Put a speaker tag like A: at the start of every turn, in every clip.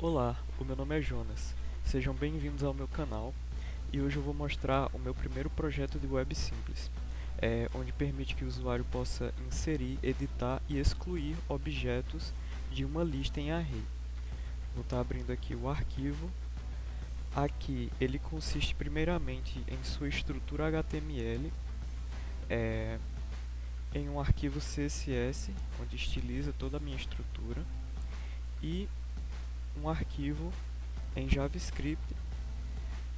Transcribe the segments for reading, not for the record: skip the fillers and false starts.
A: Olá, o meu nome é Jonas. Sejam bem-vindos ao meu canal e hoje eu vou mostrar o meu primeiro projeto de web simples, onde permite que o usuário possa inserir, editar e excluir objetos de uma lista em array. Vou estar abrindo aqui o arquivo. Aqui ele consiste primeiramente em sua estrutura HTML, em um arquivo CSS, onde estiliza toda a minha estrutura, e um arquivo em JavaScript,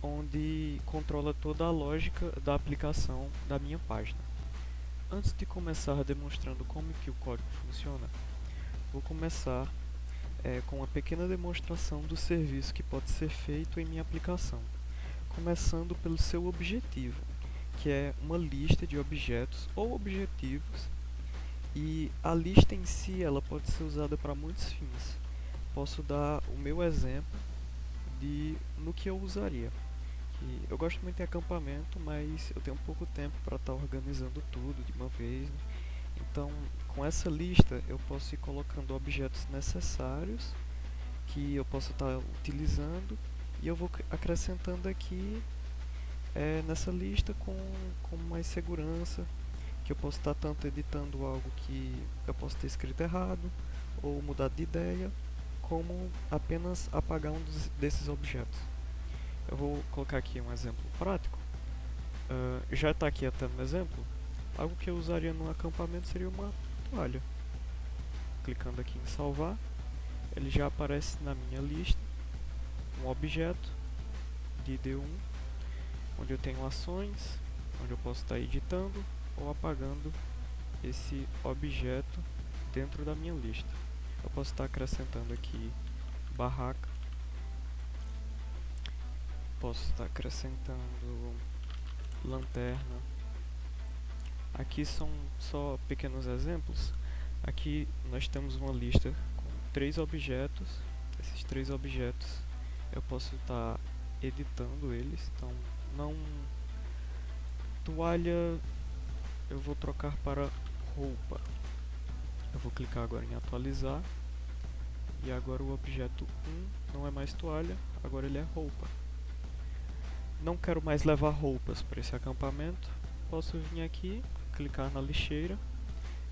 A: onde controla toda a lógica da aplicação da minha página. Antes de começar demonstrando como que o código funciona, vou começar com uma pequena demonstração do serviço que pode ser feito em minha aplicação, começando pelo seu objetivo, que é uma lista de objetos ou objetivos, e a lista em si ela pode ser usada para muitos fins. Posso dar o meu exemplo no que eu usaria. Eu gosto muito de acampamento, mas eu tenho pouco tempo para estar organizando tudo de uma vez, né? Então, com essa lista, eu posso ir colocando objetos necessários que eu posso estar utilizando, e eu vou acrescentando aqui nessa lista com mais segurança, que eu posso estar tanto editando algo que eu posso ter escrito errado ou mudar de ideia, como apenas apagar desses objetos. Eu vou colocar aqui um exemplo prático. Já está aqui até no exemplo. Algo que eu usaria num acampamento seria uma toalha. Clicando aqui em salvar, ele já aparece na minha lista um objeto de D1, onde eu tenho ações, onde eu posso estar editando ou apagando esse objeto dentro da minha lista. Eu posso estar acrescentando aqui barraca, posso estar acrescentando lanterna. Aqui são só pequenos exemplos. Aqui nós temos uma lista com 3 objetos. Esses 3 objetos eu posso estar editando eles. Então, não toalha, eu vou trocar para roupa. Eu vou clicar agora em atualizar, e agora o objeto 1 não é mais toalha, agora ele é roupa. Não quero mais levar roupas para esse acampamento. Posso vir aqui, clicar na lixeira,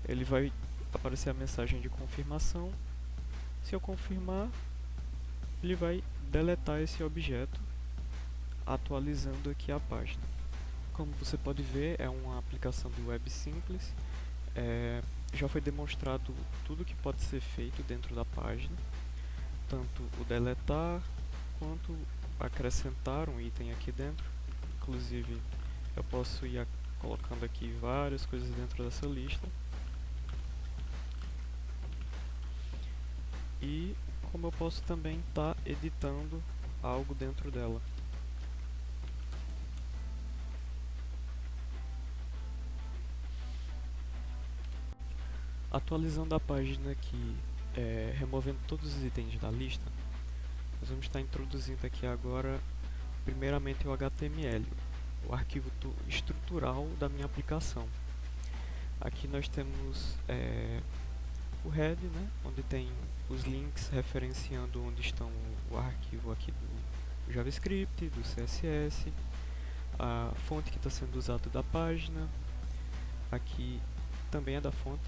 A: ele vai aparecer a mensagem de confirmação. Se eu confirmar, ele vai deletar esse objeto, atualizando aqui a página. Como você pode ver, é uma aplicação de web simples. Já foi demonstrado tudo que pode ser feito dentro da página, tanto o deletar quanto acrescentar um item aqui dentro. Inclusive, eu posso ir colocando aqui várias coisas dentro dessa lista, e como eu posso também estar editando algo dentro dela. Atualizando a página aqui, removendo todos os itens da lista, nós vamos estar introduzindo aqui agora primeiramente o HTML, o arquivo estrutural da minha aplicação. Aqui nós temos o head, né, onde tem os links referenciando onde estão o arquivo aqui do JavaScript, do CSS, a fonte que está sendo usada da página. Aqui também é da fonte,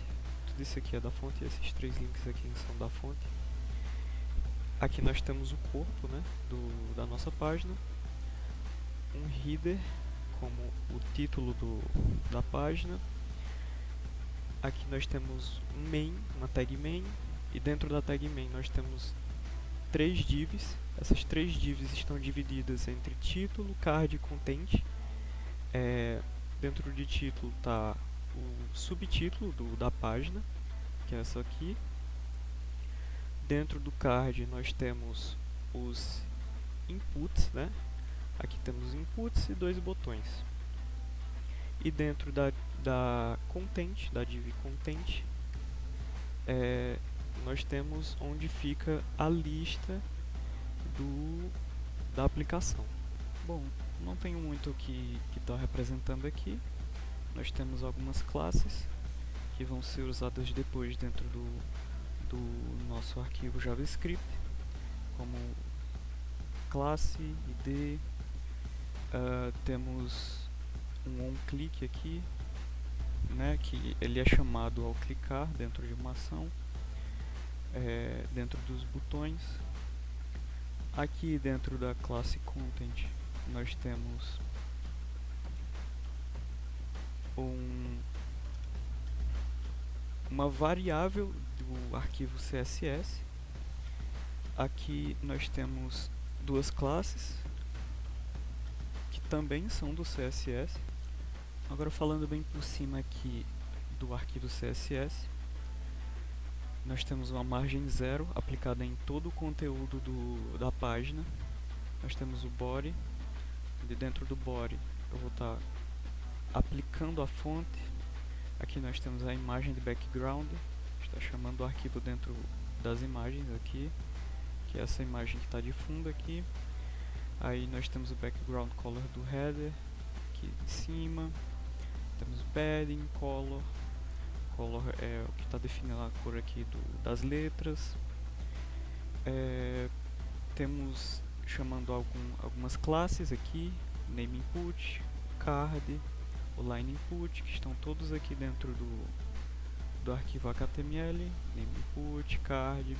A: tudo isso aqui é da fonte, e esses 3 links aqui são da fonte. Aqui nós temos o corpo, né, da nossa página, um header como o título da página. Aqui nós temos um main, uma tag main, e dentro da tag main nós temos 3 divs. Essas 3 divs estão divididas entre título, card e content. Dentro de título está o subtítulo da página, que é essa aqui. Dentro do card nós temos os inputs, né? Aqui temos inputs e 2 botões. E dentro da content, da div content, nós temos onde fica a lista da aplicação. Bom, não tenho muito o que estar representando aqui. Nós temos algumas classes que vão ser usadas depois dentro do nosso arquivo JavaScript, como classe, ID, temos um onClick aqui, né, que ele é chamado ao clicar dentro de uma ação, dentro dos botões. Aqui dentro da classe Content nós temos uma variável do arquivo CSS. Aqui nós temos duas classes que também são do CSS. Agora, falando bem por cima aqui do arquivo CSS, nós temos uma margem 0 aplicada em todo o conteúdo da página. Nós temos o body, e dentro do body eu vou estar aplicando a fonte. Aqui nós temos a imagem de background, está chamando o arquivo dentro das imagens aqui, que é essa imagem que está de fundo aqui. Aí nós temos o background color do header, aqui de cima. Temos padding, color. Color é o que está definindo a cor aqui das letras. Temos chamando algumas classes aqui, name input, card, o line input, que estão todos aqui dentro do arquivo HTML, name input, card.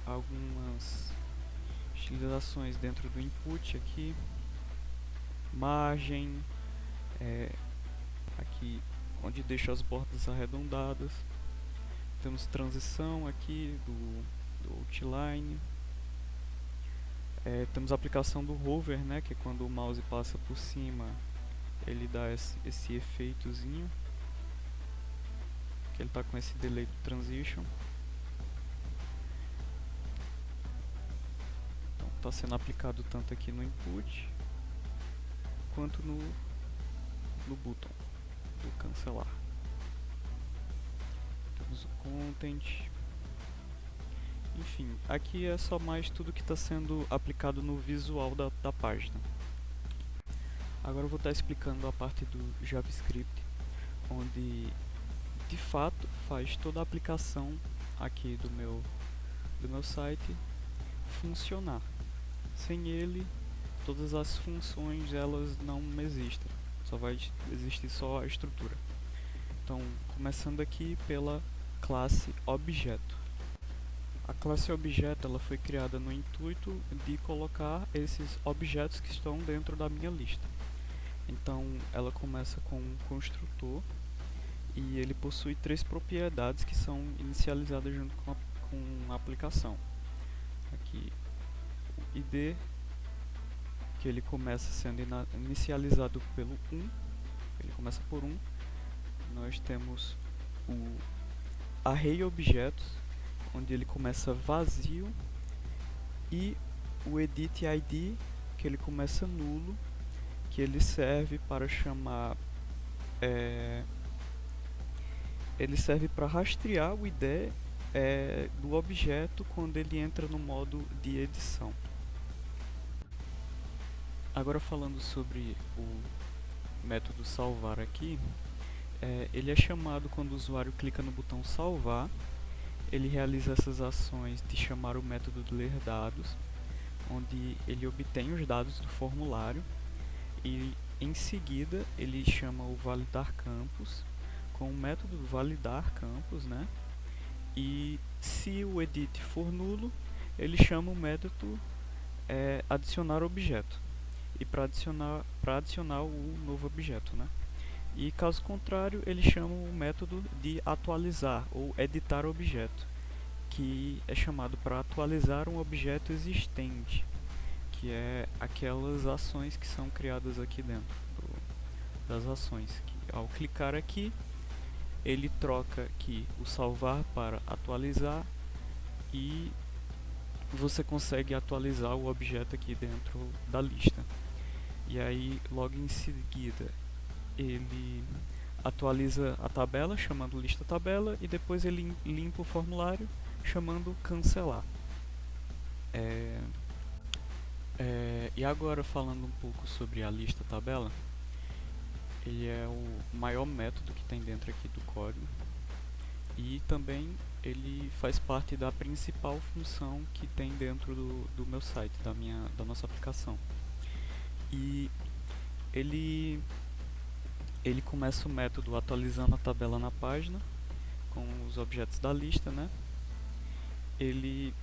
A: Algumas estilizações dentro do input aqui, margem, aqui onde deixa as bordas arredondadas. Temos transição aqui do outline. Temos a aplicação do hover, né, que é quando o mouse passa por cima, ele dá esse efeitozinho, que ele está com esse delay do transition. Então está sendo aplicado tanto aqui no input quanto no button do cancelar. Temos o content. Enfim, aqui é só mais tudo que está sendo aplicado no visual da página. Agora eu vou estar explicando a parte do JavaScript, onde de fato faz toda a aplicação aqui do meu site funcionar. Sem ele, todas as funções elas não existem, só vai existir só a estrutura. Então, começando aqui pela classe objeto. A classe objeto ela foi criada no intuito de colocar esses objetos que estão dentro da minha lista. Então, ela começa com um construtor e ele possui 3 propriedades que são inicializadas junto com a aplicação. Aqui o ID, que ele começa sendo inicializado pelo 1, ele começa por 1. Nós temos o array objetos, onde ele começa vazio, e o edit ID, que ele começa nulo, que ele serve para chamar, ele serve para rastrear o ID do objeto quando ele entra no modo de edição. Agora, falando sobre o método salvar aqui, ele é chamado quando o usuário clica no botão salvar. Ele realiza essas ações de chamar o método de ler dados, onde ele obtém os dados do formulário, e em seguida ele chama o validar campos com o método validar campos, né? E se o edit for nulo, ele chama o método adicionar objeto, e para adicionar o novo objeto, né? E caso contrário, ele chama o método de atualizar ou editar objeto, que é chamado para atualizar um objeto existente, que é aquelas ações que são criadas aqui dentro das ações. Que, ao clicar aqui, ele troca aqui o salvar para atualizar, e você consegue atualizar o objeto aqui dentro da lista. E aí, logo em seguida, ele atualiza a tabela chamando lista tabela, e depois ele limpa o formulário chamando cancelar. E agora, falando um pouco sobre a lista tabela, ele é o maior método que tem dentro aqui do código, e também ele faz parte da principal função que tem dentro do meu site, da nossa aplicação. E ele começa o método atualizando a tabela na página com os objetos da lista, né? Ele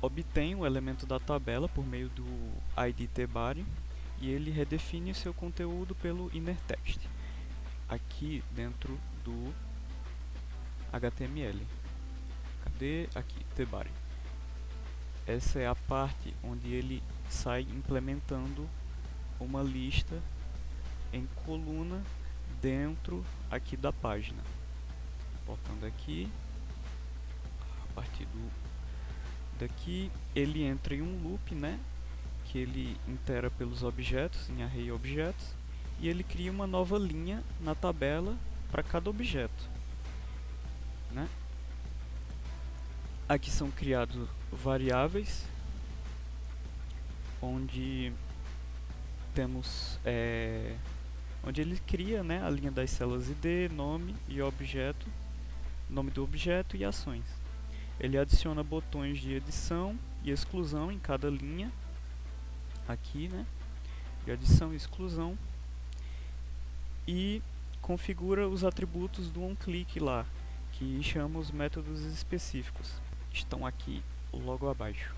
A: obtém o elemento da tabela por meio do ID tBody e ele redefine o seu conteúdo pelo inner text aqui dentro do HTML. Cadê? Aqui, tBody. Essa é a parte onde ele sai implementando uma lista em coluna dentro aqui da página. Voltando aqui, a partir daqui ele entra em um loop, né, que ele itera pelos objetos, em array objetos, e ele cria uma nova linha na tabela para cada objeto, né? Aqui são criados variáveis, onde temos onde ele cria, né, a linha das células ID, nome e objeto, nome do objeto e ações. Ele adiciona botões de edição e exclusão em cada linha, aqui, né, de adição e exclusão, e configura os atributos do onClick lá, que chama os métodos específicos. Estão aqui logo abaixo.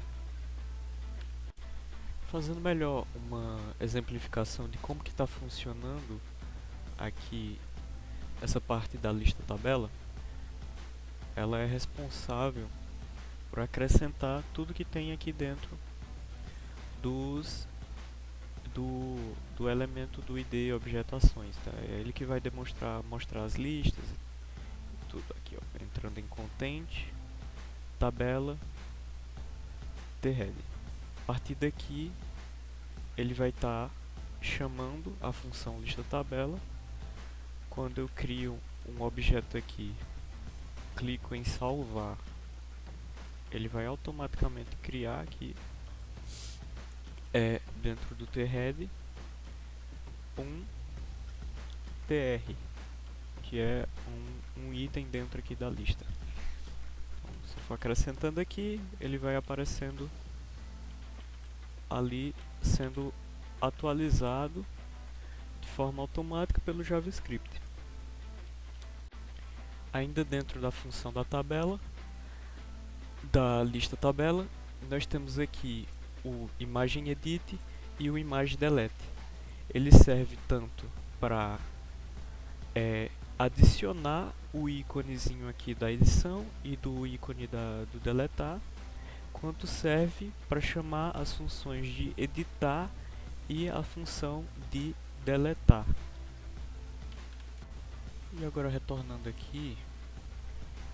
A: Fazendo melhor uma exemplificação de como que está funcionando aqui essa parte da lista tabela, ela é responsável por acrescentar tudo que tem aqui dentro do elemento do ID objeto ações, tá? É ele que vai mostrar as listas, tudo aqui, ó, entrando em content, tabela, thead. A partir daqui ele vai estar chamando a função lista tabela. Quando eu crio um objeto aqui, clico em salvar, ele vai automaticamente criar aqui dentro do thead um tr, que é um item dentro aqui da lista. Então, se for acrescentando aqui, ele vai aparecendo ali, sendo atualizado de forma automática pelo JavaScript. Ainda dentro da função da tabela, da lista tabela, nós temos aqui o imagem edit e o imagem delete. Ele serve tanto para adicionar o íconezinho aqui da edição e do ícone do deletar, quanto serve para chamar as funções de editar e a função de deletar. E agora, retornando aqui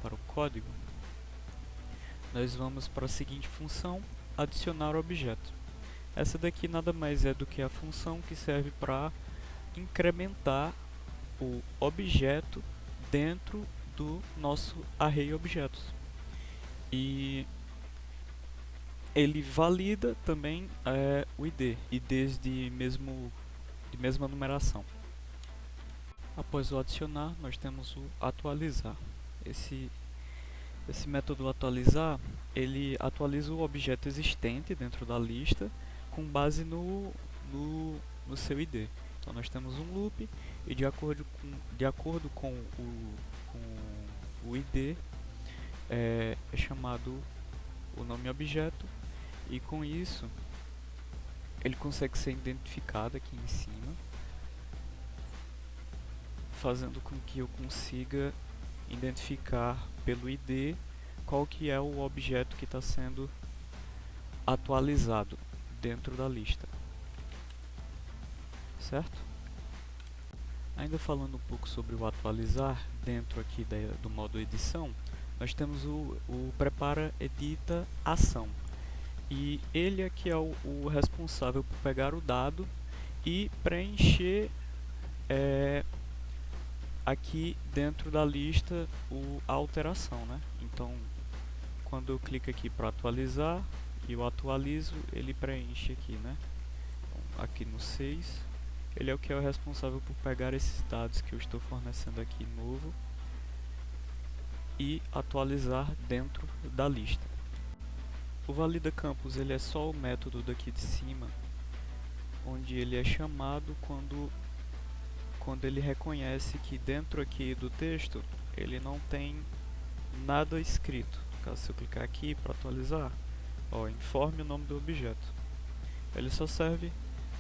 A: para o código, nós vamos para a seguinte função: adicionar objeto. Essa daqui nada mais é do que a função que serve para incrementar o objeto dentro do nosso array objetos. E ele valida também o ID, IDs de mesma numeração. Após o adicionar, nós temos o atualizar. Esse método atualizar, ele atualiza o objeto existente dentro da lista com base no seu ID. Então nós temos um loop e de acordo com o ID é chamado o nome objeto, e com isso ele consegue ser identificado aqui em cima, fazendo com que eu consiga identificar pelo ID qual que é o objeto que está sendo atualizado dentro da lista, certo? Ainda falando um pouco sobre o atualizar, dentro aqui do modo edição, nós temos o prepara edita ação, e ele aqui é o responsável por pegar o dado e preencher aqui dentro da lista a alteração, né? Então, quando eu clico aqui para atualizar e eu atualizo, ele preenche aqui, né? Então, aqui no 6, ele é o que é o responsável por pegar esses dados que eu estou fornecendo aqui novo e atualizar dentro da lista. O valida campus ele é só o método daqui de cima, onde ele é chamado quando ele reconhece que dentro aqui do texto ele não tem nada escrito. Caso se eu clicar aqui para atualizar, informe o nome do objeto. Ele só serve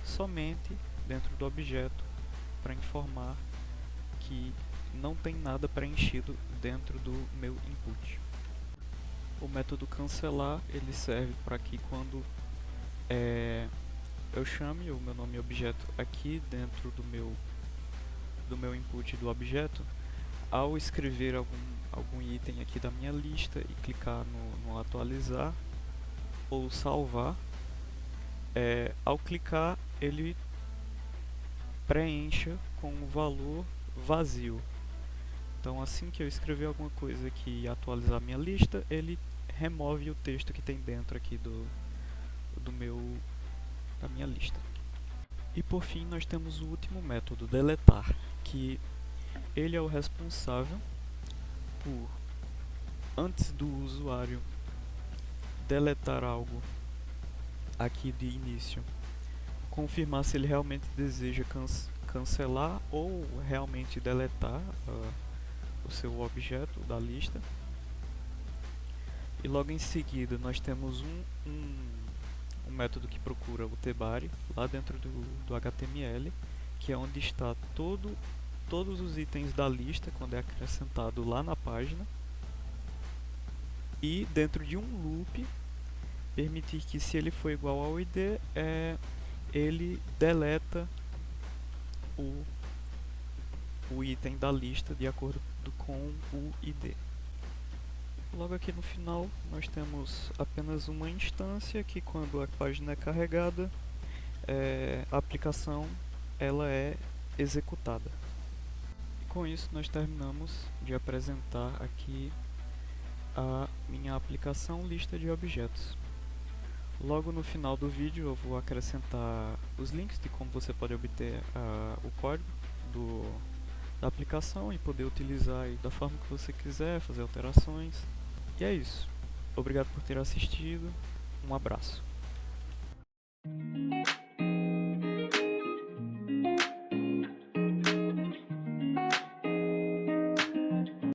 A: somente dentro do objeto para informar que não tem nada preenchido dentro do meu input. O método cancelar ele serve para que quando eu chame o meu nome objeto aqui dentro do meu input do objeto, ao escrever algum item aqui da minha lista e clicar no atualizar ou salvar, ao clicar ele preencha com o valor vazio. Então assim que eu escrever alguma coisa aqui e atualizar minha lista, ele remove o texto que tem dentro aqui da minha lista. E por fim nós temos o último método, deletar, que ele é o responsável por, antes do usuário deletar algo aqui de início, confirmar se ele realmente deseja cancelar ou realmente deletar o seu objeto da lista. E logo em seguida nós temos um método que procura o tbare lá dentro do HTML, que é onde está todos os itens da lista quando é acrescentado lá na página, e dentro de um loop permitir que, se ele for igual ao id, ele deleta o item da lista de acordo com o id. Logo aqui no final nós temos apenas uma instância que, quando a página é carregada, a aplicação ela é executada. E com isso nós terminamos de apresentar aqui a minha aplicação lista de objetos. Logo no final do vídeo eu vou acrescentar os links de como você pode obter o código da aplicação e poder utilizar da forma que você quiser, fazer alterações. E é isso. Obrigado por ter assistido. Um abraço.